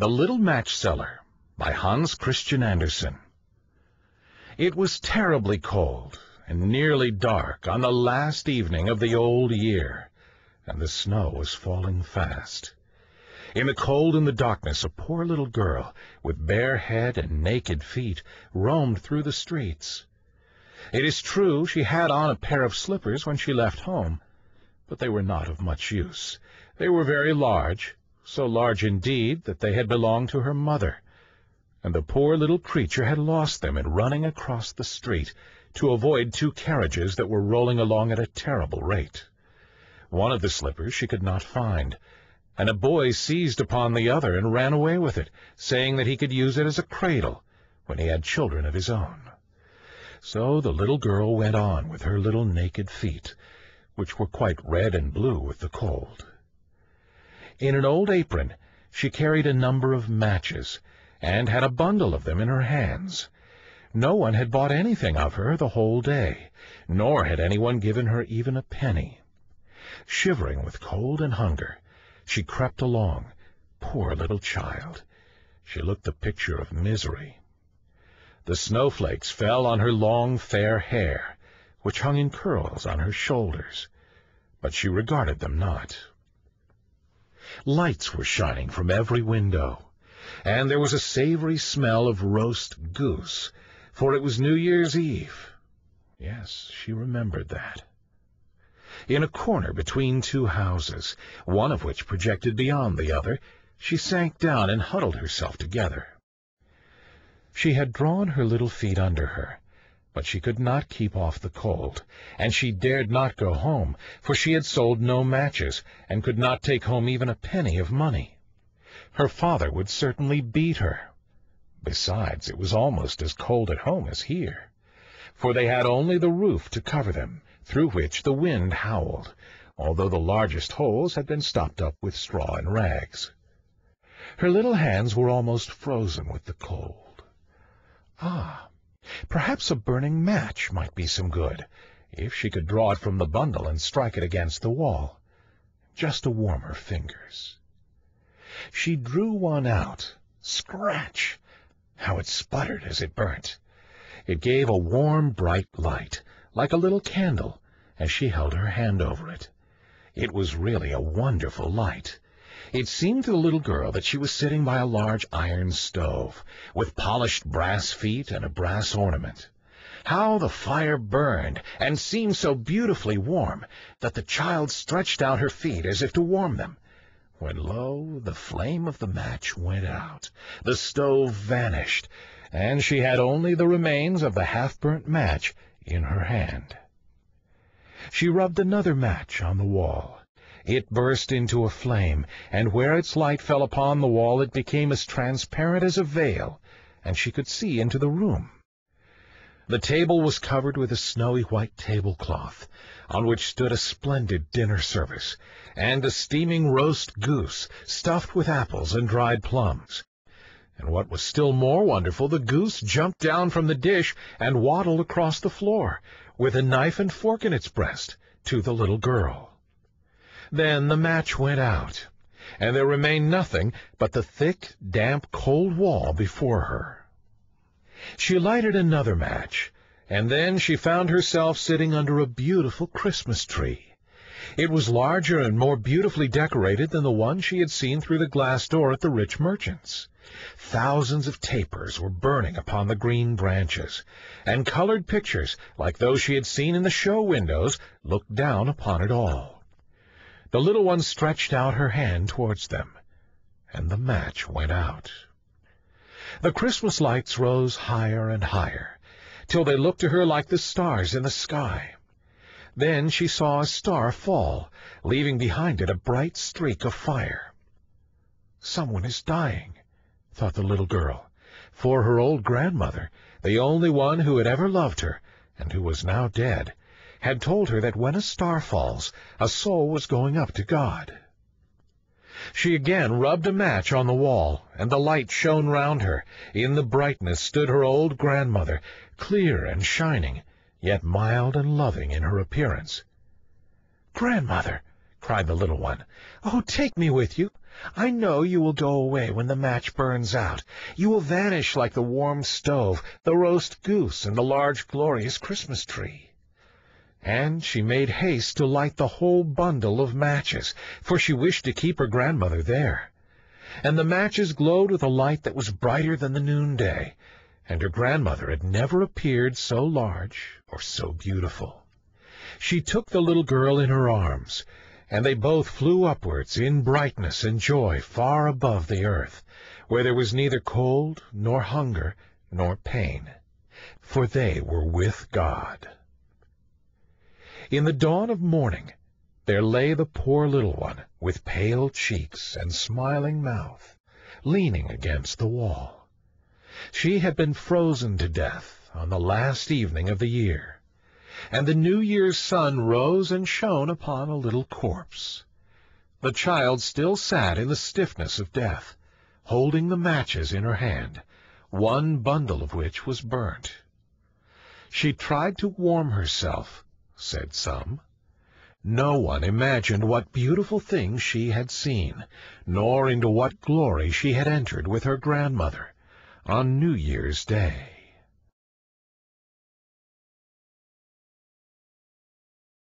The Little Match Seller by Hans Christian Andersen. It was terribly cold and nearly dark on the last evening of the old year, and the snow was falling fast. In the cold and the darkness, a poor little girl, with bare head and naked feet, roamed through the streets. It is true she had on a pair of slippers when she left home, but they were not of much use. They were very large, so large indeed that they had belonged to her mother, and the poor little creature had lost them in running across the street to avoid two carriages that were rolling along at a terrible rate. One of the slippers she could not find, and a boy seized upon the other and ran away with it, saying that he could use it as a cradle when he had children of his own. So the little girl went on with her little naked feet, which were quite red and blue with the cold. In an old apron she carried a number of matches, and had a bundle of them in her hands. No one had bought anything of her the whole day, nor had anyone given her even a penny. Shivering with cold and hunger, she crept along. Poor little child! She looked the picture of misery. The snowflakes fell on her long fair hair, which hung in curls on her shoulders, but she regarded them not. Lights were shining from every window, and there was a savory smell of roast goose, for it was New Year's Eve. Yes, she remembered that. In a corner between two houses, one of which projected beyond the other, she sank down and huddled herself together. She had drawn her little feet under her, but she could not keep off the cold, and she dared not go home, for she had sold no matches, and could not take home even a penny of money. Her father would certainly beat her. Besides, it was almost as cold at home as here, for they had only the roof to cover them, through which the wind howled, although the largest holes had been stopped up with straw and rags. Her little hands were almost frozen with the cold. Ah, perhaps a burning match might be some good, if she could draw it from the bundle and strike it against the wall, just to warm her fingers. She drew one out. Scratch! How it sputtered as it burnt! It gave a warm, bright light, like a little candle, as she held her hand over it. It was really a wonderful light. It seemed to the little girl that she was sitting by a large iron stove, with polished brass feet and a brass ornament. How the fire burned, and seemed so beautifully warm, that the child stretched out her feet as if to warm them, when, lo, the flame of the match went out, the stove vanished, and she had only the remains of the half-burnt match in her hand. She rubbed another match on the wall. It burst into a flame, and where its light fell upon the wall it became as transparent as a veil, and she could see into the room. The table was covered with a snowy white tablecloth, on which stood a splendid dinner service, and a steaming roast goose, stuffed with apples and dried plums. And what was still more wonderful, the goose jumped down from the dish and waddled across the floor, with a knife and fork in its breast, to the little girl. Then the match went out, and there remained nothing but the thick, damp, cold wall before her. She lighted another match, and then she found herself sitting under a beautiful Christmas tree. It was larger and more beautifully decorated than the one she had seen through the glass door at the rich merchant's. Thousands of tapers were burning upon the green branches, and colored pictures, like those she had seen in the show windows, looked down upon it all. The little one stretched out her hand towards them, and the match went out. The Christmas lights rose higher and higher, till they looked to her like the stars in the sky. Then she saw a star fall, leaving behind it a bright streak of fire. "Someone is dying," thought the little girl, for her old grandmother, the only one who had ever loved her, and who was now dead, had told her that when a star falls, a soul was going up to God. She again rubbed a match on the wall, and the light shone round her. In the brightness stood her old grandmother, clear and shining, yet mild and loving in her appearance. "Grandmother, cried the little one. "Oh, take me with you. I know you will go away when the match burns out. You will vanish like the warm stove, the roast goose, and the large glorious Christmas tree." And she made haste to light the whole bundle of matches, for she wished to keep her grandmother there. And the matches glowed with a light that was brighter than the noonday, and her grandmother had never appeared so large or so beautiful. She took the little girl in her arms, and they both flew upwards in brightness and joy far above the earth, where there was neither cold nor hunger nor pain, for they were with God. In the dawn of morning there lay the poor little one, with pale cheeks and smiling mouth, leaning against the wall. She had been frozen to death on the last evening of the year, and the New Year's sun rose and shone upon a little corpse. The child still sat in the stiffness of death, holding the matches in her hand, one bundle of which was burnt. She tried to warm herself, said some. No one imagined what beautiful things she had seen, nor into what glory she had entered with her grandmother on New Year's Day.